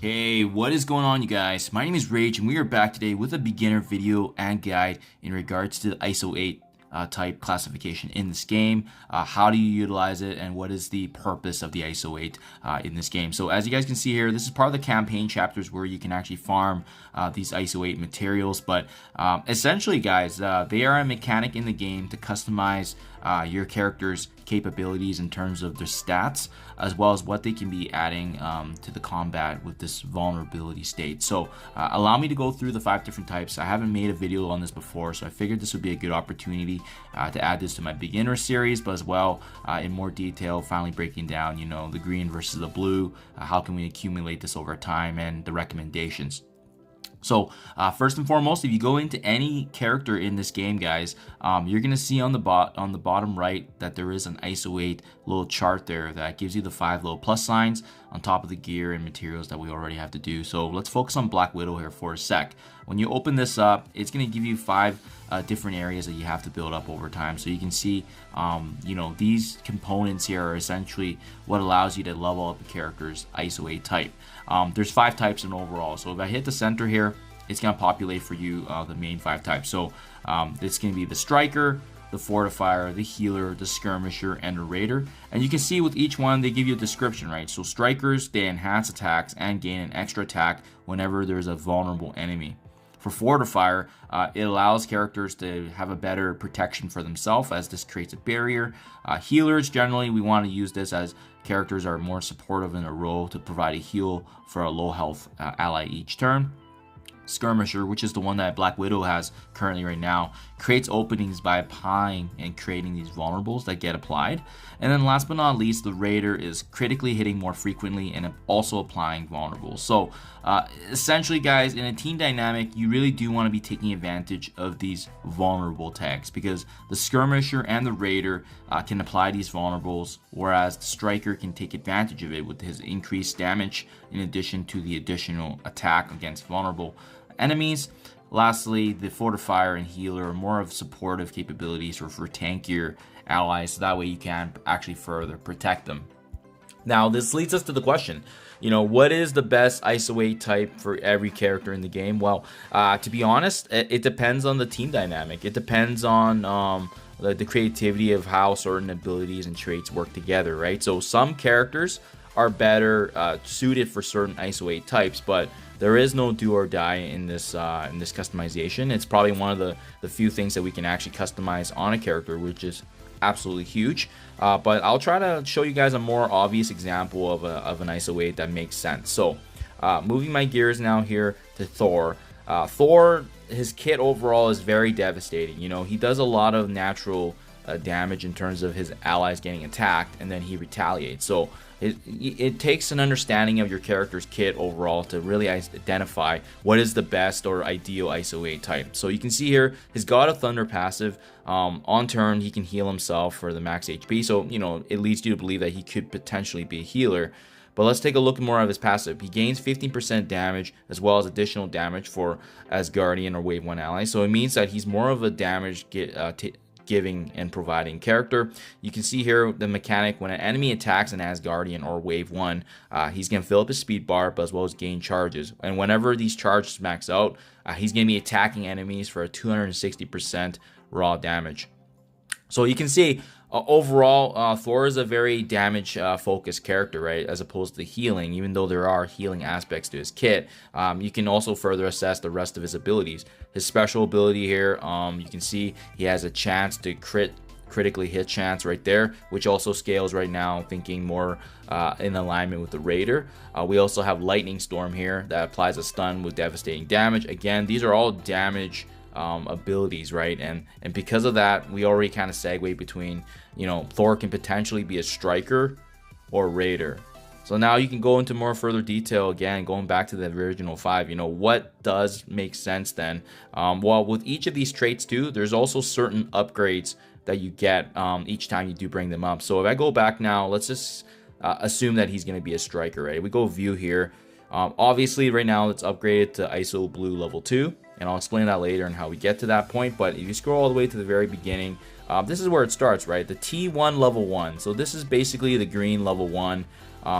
Hey, what is going on, you guys? My name is Rayge and we are back today with a beginner video and guide in regards to the ISO-8 type classification in this game. How do you utilize it and what is the purpose of the ISO-8 in this game? So as you guys can see here, this is part of the campaign chapters where you can actually farm these ISO-8 materials. But essentially, guys, they are a mechanic in the game to customize your character's capabilities in terms of their stats, as well as what they can be adding to the combat with this vulnerability state. So allow me to go through the 5 different types. I haven't made a video on this before, so I figured this would be a good opportunity to add this to my beginner series, but as well in more detail, finally breaking down, you know, the green versus the blue, how can we accumulate this over time, and the recommendations. So first and foremost, if you go into any character in this game, guys, you're gonna see on the bottom right that there is an ISO-8 little chart there that gives you the 5 little plus signs on top of the gear and materials that we already have to do. So let's focus on Black Widow here for a sec. When you open this up, it's gonna give you 5 different areas that you have to build up over time. So you can see, you know, these components here are essentially what allows you to level up the character's ISO-8 type. There's 5 types in overall. So if I hit the center here, it's going to populate for you the main 5 types. So it's going to be the striker, the fortifier, the healer, the skirmisher, and the raider. And you can see with each one, they give you a description, right? So strikers, they enhance attacks and gain an extra attack whenever there's a vulnerable enemy. For fortifier, it allows characters to have a better protection for themselves, as this creates a barrier. Healers, generally, we want to use this as characters are more supportive in a role to provide a heal for a low health ally each turn. Skirmisher, which is the one that Black Widow has currently right now, creates openings by applying and creating these vulnerables that get applied. And then last but not least, the Raider is critically hitting more frequently and also applying vulnerables. So essentially, guys, in a team dynamic, you really do want to be taking advantage of these vulnerable tags, because the Skirmisher and the Raider can apply these vulnerables, whereas the Striker can take advantage of it with his increased damage in addition to the additional attack against vulnerable enemies. Lastly, the fortifier and healer are more of supportive capabilities for tankier allies, so that way you can actually further protect them. Now, this leads us to the question, you know, what is the best ISO-8 type for every character in the game? Well, to be honest, it depends on the team dynamic. It depends on the creativity of how certain abilities and traits work together, right? So some characters are better suited for certain ISO-8 types, but there is no do or die in this customization. It's probably one of the few things that we can actually customize on a character, which is absolutely huge. But I'll try to show you guys a more obvious example of an ISO-8 that makes sense. So moving my gears now here to Thor. Thor, his kit overall is very devastating. You know, he does a lot of natural damage in terms of his allies getting attacked, and then he retaliates. So it takes an understanding of your character's kit overall to really identify what is the best or ideal ISO-8 type. So you can see here his God of Thunder passive, on turn he can heal himself for the max HP, so you know it leads you to believe that he could potentially be a healer. But let's take a look more of his passive. He gains 15% damage as well as additional damage for Asgardian or Wave 1 allies, so it means that he's more of a damage giving and providing character. You can see here the mechanic: when an enemy attacks an Asgardian or Wave 1, he's going to fill up his speed bar, but as well as gain charges. And whenever these charges max out, he's going to be attacking enemies for a 260% raw damage. So you can see overall, Thor is a very damage focused character, right, as opposed to healing. Even though there are healing aspects to his kit, you can also further assess the rest of his abilities. His special ability here, you can see he has a chance to critically hit chance right there, which also scales right now, thinking more in alignment with the Raider. We also have Lightning Storm here that applies a stun with devastating damage. Again, these are all damage abilities, right? And because of that, we already kind of segue between, you know, Thor can potentially be a striker or Raider. So now you can go into more further detail, again going back to the original 5. You know, what does make sense then? Well, with each of these traits too, there's also certain upgrades that you get each time you do bring them up. So if I go back now, let's just assume that he's going to be a striker, right? We go view here. Obviously right now it's upgraded to ISO blue level 2, and I'll explain that later and how we get to that point. But if you scroll all the way to the very beginning, this is where it starts, right? The T1 level 1. So this is basically the green level 1.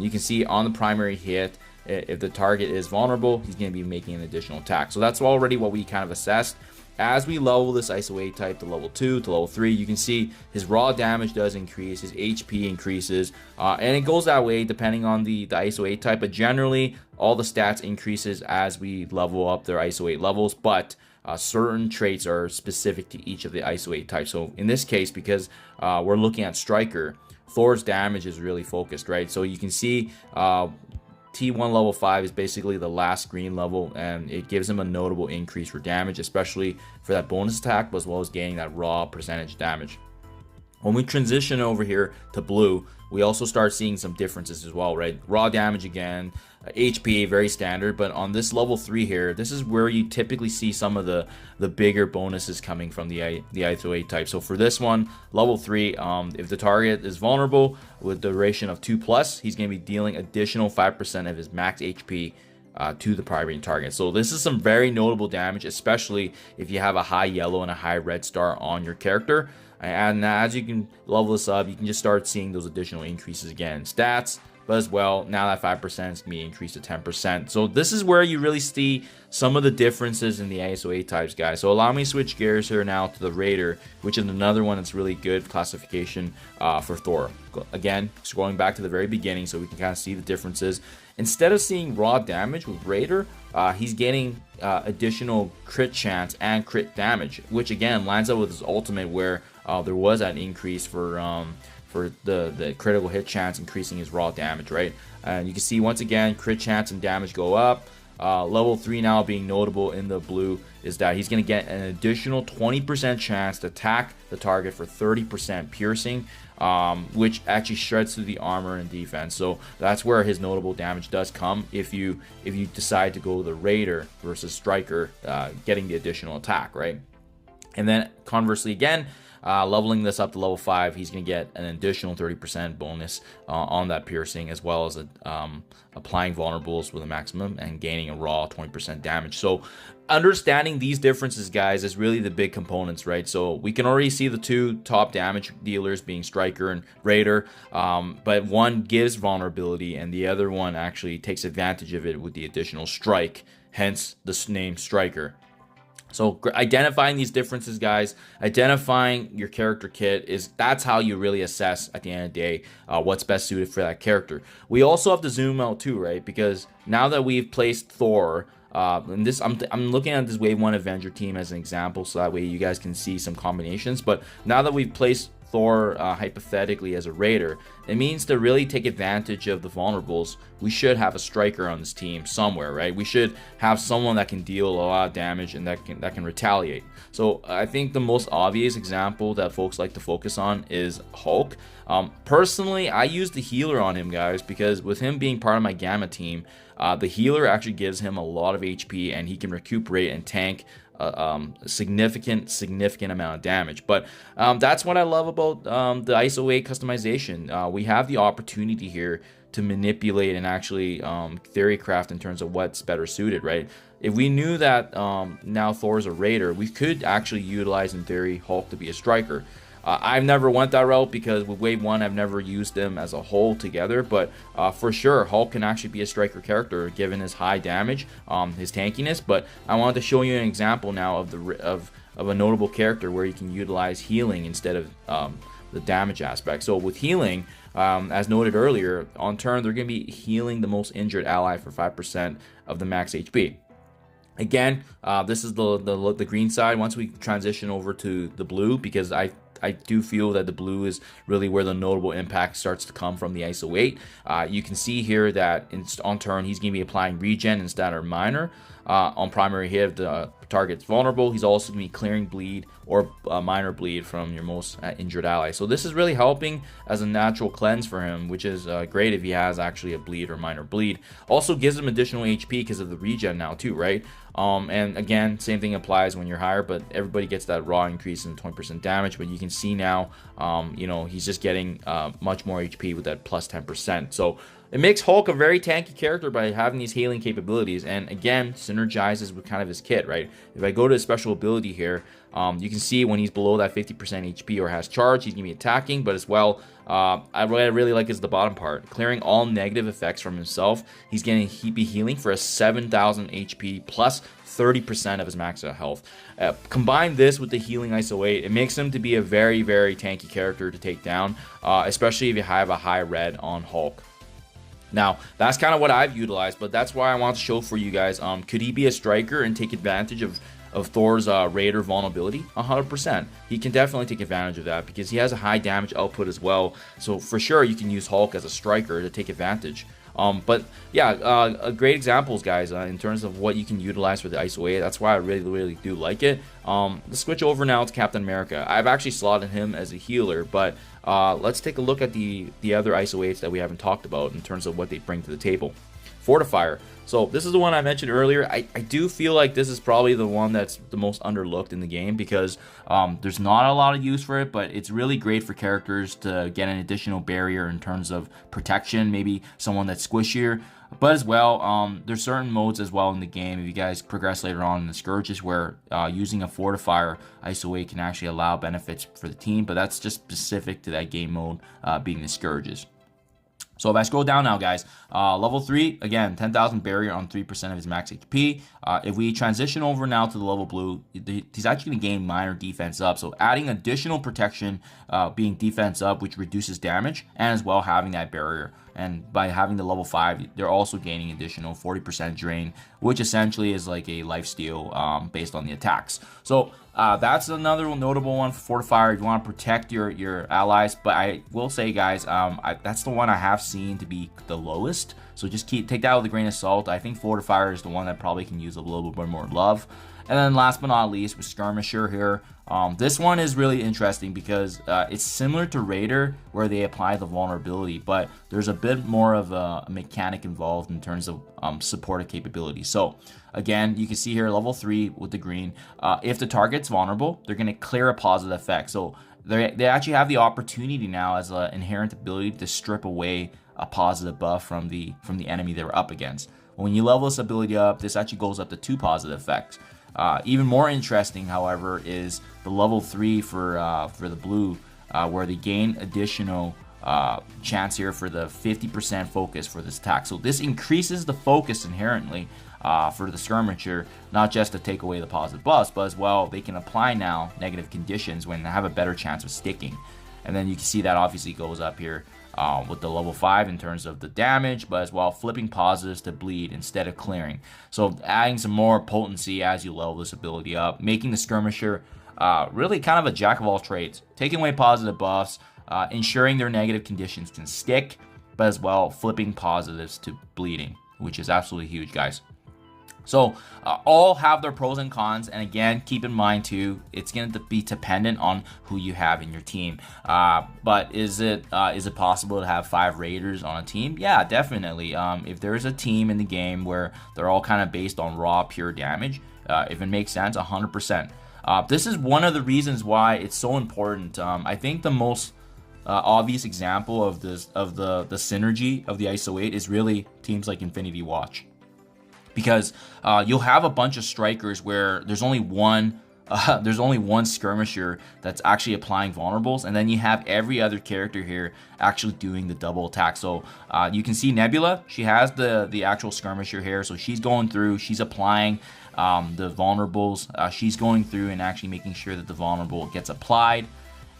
You can see on the primary hit, if the target is vulnerable, he's going to be making an additional attack. So that's already what we kind of assessed. As we level this ISO-8 type to level 2 to level 3, you can see his raw damage does increase, his HP increases, and it goes that way depending on the ISO-8 type. But generally, all the stats increases as we level up their ISO-8 levels, but certain traits are specific to each of the ISO-8 types. So in this case, because we're looking at Striker, Thor's damage is really focused, right? So you can see T1 level 5 is basically the last green level, and it gives him a notable increase for damage, especially for that bonus attack, as well as gaining that raw percentage damage. When we transition over here to blue, we also start seeing some differences as well, right? Raw damage again, HP very standard, but on this level 3 here, this is where you typically see some of the bigger bonuses coming from the ISO-8 type. So for this one, level 3, if the target is vulnerable with duration of 2+, he's going to be dealing additional 5% of his max HP to the primary target. So this is some very notable damage, especially if you have a high yellow and a high red star on your character. And as you can level this up, you can just start seeing those additional increases again in stats, but as well, now that 5% is going to be increased to 10%. So this is where you really see some of the differences in the ISO-8 types, guys. So allow me to switch gears here now to the Raider, which is another one that's really good classification for Thor. Again, scrolling back to the very beginning so we can kind of see the differences. Instead of seeing raw damage with Raider, he's getting additional crit chance and crit damage, which again lines up with his ultimate, where there was an increase for the critical hit chance, increasing his raw damage, right? And you can see once again crit chance and damage go up. Level 3 now being notable in the blue is that he's going to get an additional 20% chance to attack the target for 30% piercing, which actually shreds through the armor and defense. So that's where his notable damage does come if you decide to go the Raider versus Striker, getting the additional attack, right? And then conversely again, leveling this up to level 5, he's going to get an additional 30% bonus on that piercing, as well as applying vulnerables with a maximum and gaining a raw 20% damage. So understanding these differences, guys, is really the big components, right? So we can already see the two top damage dealers being Striker and Raider, but one gives vulnerability and the other one actually takes advantage of it with the additional strike, hence the name Striker. So identifying these differences, guys, identifying your character kit, that's how you really assess at the end of the day what's best suited for that character. We also have to zoom out too, right? Because now that we've placed Thor, and this I'm looking at this Wave 1 Avenger team as an example, so that way you guys can see some combinations. But now that we've placed Thor hypothetically as a Raider, it means to really take advantage of the vulnerables, we should have a Striker on this team somewhere, right? We should have someone that can deal a lot of damage and that can retaliate. So I think the most obvious example that folks like to focus on is Hulk. Personally, I use the healer on him, guys, because with him being part of my Gamma team, the healer actually gives him a lot of HP and he can recuperate and tank significant amount of damage. But that's what I love about the ISO-8 customization. We have the opportunity here to manipulate and actually theory craft in terms of what's better suited, right? If we knew that now Thor's a Raider, we could actually utilize in theory Hulk to be a Striker. I've never went that route because with Wave 1 I've never used them as a whole together, but for sure Hulk can actually be a Striker character given his high damage, his tankiness. But I wanted to show you an example now of a notable character where you can utilize healing instead of the damage aspect. So with healing, as noted earlier, on turn they're going to be healing the most injured ally for 5% of the max HP. Again, this is the green side. Once we transition over to the blue, because I do feel that the blue is really where the notable impact starts to come from the ISO-8. You can see here that on turn he's going to be applying regen and standard minor. On primary hit, if the target's vulnerable, he's also going to be clearing bleed or minor bleed from your most injured ally. So this is really helping as a natural cleanse for him, which is great if he has actually a bleed or minor bleed. Also gives him additional HP because of the regen now too, right? And again, same thing applies when you're higher, but everybody gets that raw increase in 20% damage. But you can see now, you know, he's just getting much more HP with that plus 10%. So it makes Hulk a very tanky character by having these healing capabilities, and again, synergizes with kind of his kit, right? If I go to his special ability here, you can see when he's below that 50% HP or has charge, he's going to be attacking, but as well, what I really like is the bottom part. Clearing all negative effects from himself, he's going to be healing for a 7,000 HP plus 30% of his max out health. Combine this with the healing ISO-8, it makes him to be a very, very tanky character to take down, especially if you have a high red on Hulk. Now, that's kind of what I've utilized, but that's why I want to show for you guys. Could he be a striker and take advantage of Thor's Raider vulnerability? 100%. He can definitely take advantage of that because he has a high damage output as well. So for sure, you can use Hulk as a striker to take advantage. But yeah, great examples, guys, in terms of what you can utilize for the ISO-8. That's why I really do like it. Let's switch over now to Captain America. I've actually slotted him as a healer, but let's take a look at the other ISO-8s that we haven't talked about in terms of what they bring to the table. Fortifier. So this is the one I mentioned earlier. I do feel like this is probably the one that's the most underlooked in the game because there's not a lot of use for it, but it's really great for characters to get an additional barrier in terms of protection, maybe someone that's squishier. But as well, there's certain modes as well in the game, if you guys progress later on in the Scourges, where using a Fortifier ISO-8 can actually allow benefits for the team, but that's just specific to that game mode, being the Scourges. So if I scroll down now, guys, level 3, again, 10,000 barrier on 3% of his max HP. If we transition over now to the level blue, he's actually going to gain minor defense up. So adding additional protection, being defense up, which reduces damage, and as well having that barrier. And by having the level 5, they're also gaining additional 40% drain, which essentially is like a lifesteal based on the attacks. So that's another notable one for Fortifier if you want to protect your allies. But I will say, guys, that's the one I have seen to be the lowest. So just take that with a grain of salt. I think Fortifier is the one that probably can use a little bit more love. And then last but not least, with Skirmisher here. This one is really interesting because it's similar to Raider where they apply the vulnerability, but there's a bit more of a mechanic involved in terms of supported capability. So again, you can see here level 3 with the green. If the target's vulnerable, they're going to clear a positive effect. So they actually have the opportunity now as an inherent ability to strip away a positive buff from the enemy they were up against. When you level this ability up, this actually goes up to 2 positive effects. Even more interesting, however, is the level 3 for the blue, where they gain additional chance here for the 50% focus for this attack. So this increases the focus inherently for the Skirmisher, not just to take away the positive buffs, but as well they can apply now negative conditions when they have a better chance of sticking. And then you can see that obviously goes up here with the level 5 in terms of the damage, but as well flipping positives to bleed instead of clearing. So adding some more potency as you level this ability up, making the Skirmisher really kind of a jack of all trades, taking away positive buffs, ensuring their negative conditions can stick, but as well flipping positives to bleeding, which is absolutely huge, guys. So all have their pros and cons, and again, keep in mind too, it's going to be dependent on who you have in your team. But is it possible to have 5 Raiders on a team? Yeah, definitely. If there's a team in the game where they're all kind of based on raw pure damage, if it makes sense, 100%. This is one of the reasons why it's so important. I think the most obvious example of the synergy of the ISO-8 is really teams like Infinity Watch. Because you'll have a bunch of strikers where there's only one skirmisher that's actually applying vulnerables, and then you have every other character here actually doing the double attack. So you can see Nebula, she has the actual skirmisher here, so she's going through, she's applying the vulnerables, she's going through and actually making sure that the vulnerable gets applied.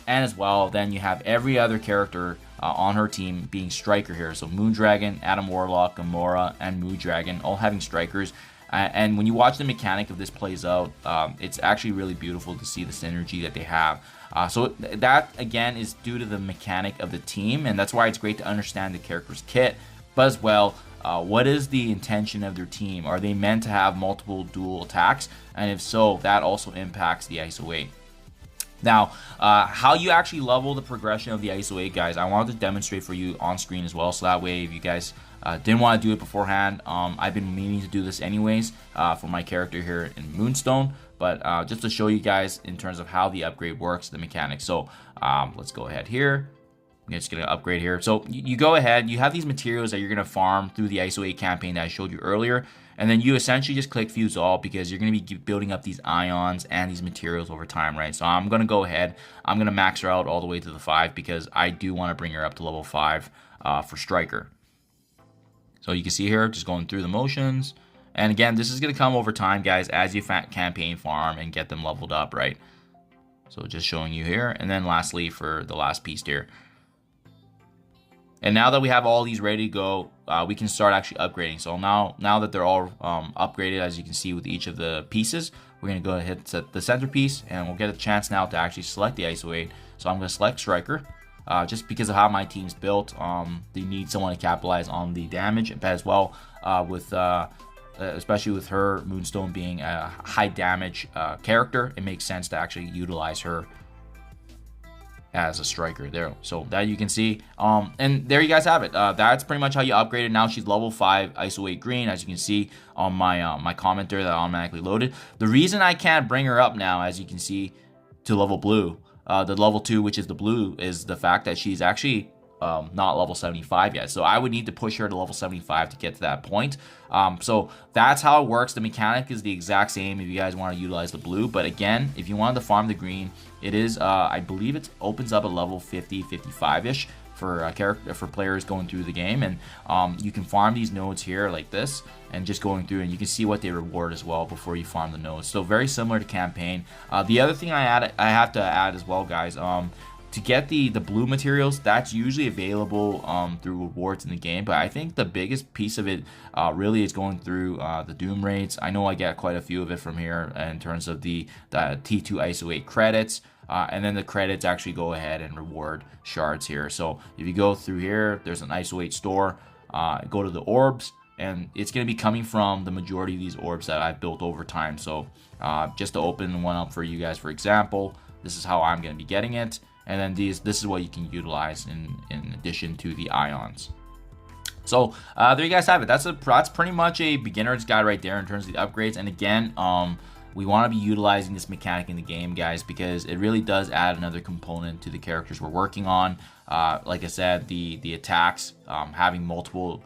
And as well, then you have every other character on her team being striker here. So Moondragon, Adam Warlock, Gamora, and Moondragon all having strikers. And when you watch the mechanic of this plays out, it's actually really beautiful to see the synergy that they have. So that, again, is due to the mechanic of the team. And that's why it's great to understand the character's kit. But as well, what is the intention of their team? Are they meant to have multiple dual attacks? And if so, that also impacts the ISO-8. Now, how you actually level the progression of the ISO-8, guys, I wanted to demonstrate for you on screen as well, so that way if you guys didn't want to do it beforehand, I've been meaning to do this anyways for my character here in Moonstone, but just to show you guys in terms of how the upgrade works, the mechanics. So let's go ahead here. I'm just going to upgrade here. So you go ahead, you have these materials that you're going to farm through the ISO-8 campaign that I showed you earlier. And then you essentially just click fuse all because you're going to be building up these ions and these materials over time, right? So I'm going to go ahead. I'm going to max her out all the way to the 5 because I do want to bring her up to level 5 for Striker. So you can see here, just going through the motions. And again, this is going to come over time, guys, as you campaign farm and get them leveled up, right? So just showing you here. And then lastly, for the last piece here. And now that we have all these ready to go, we can start actually upgrading. So now that they're all upgraded, as you can see with each of the pieces, we're going to go ahead and set the centerpiece, and we'll get a chance now to actually select the ISO-8. So I'm going to select Striker. Just because of how my team's built, they need someone to capitalize on the damage, but as well with especially with her Moonstone being a high damage character, it makes sense to actually utilize her as a striker there. So that you can see, and there you guys have it. That's pretty much how you upgrade it. Now she's level 5 ISO-8 green, as you can see on my my comment there that automatically loaded. The reason I can't bring her up now, as you can see, to level blue, the level 2, which is the blue, is the fact that she's actually not level 75 yet. So I would need to push her to level 75 to get to that point. So that's how it works. The mechanic is the exact same if you guys want to utilize the blue. But again, if you wanted to farm the green, it is, I believe it opens up a level 50, 55-ish for for players going through the game. And you can farm these nodes here like this and just going through, and you can see what they reward as well before you farm the nodes. So very similar to campaign. The other thing I have to add as well, guys, to get the blue materials, that's usually available through rewards in the game, but I think the biggest piece of it really is going through the Doom raids. I know I get quite a few of it from here in terms of the T2 ISO-8 credits, and then the credits actually go ahead and reward shards here. So if you go through here, there's an ISO-8 store, go to the orbs, and it's going to be coming from the majority of these orbs that I've built over time. So just to open one up for you guys, for example, this is how I'm going to be getting it. And then this is what you can utilize in addition to the ions. So there you guys have it. That's pretty much a beginner's guide right there in terms of the upgrades. And again, we want to be utilizing this mechanic in the game, guys, because it really does add another component to the characters we're working on. Like I said, the attacks, having multiple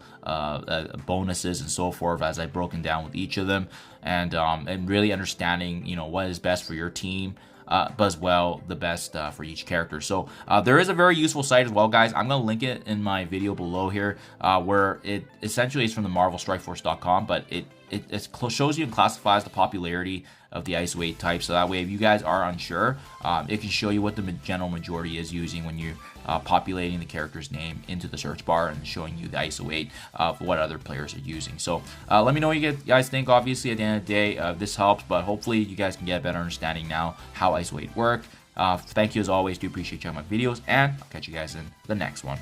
bonuses and so forth, as I've broken down with each of them, and really understanding, you know, what is best for your team. But as well the best for each character. So there is a very useful site as well, guys. I'm going to link it in my video below here, where it essentially is from the marvelstrikeforce.com, but it shows you and classifies the popularity of the ISO-8 type. So that way, if you guys are unsure, it can show you what the general majority is using when you're populating the character's name into the search bar and showing you the ISO-8 of what other players are using. So let me know what you guys think. Obviously, at the end of the day, this helps, but hopefully you guys can get a better understanding now how ISO-8 work. Thank you as always. Do appreciate you on my videos, and I'll catch you guys in the next one.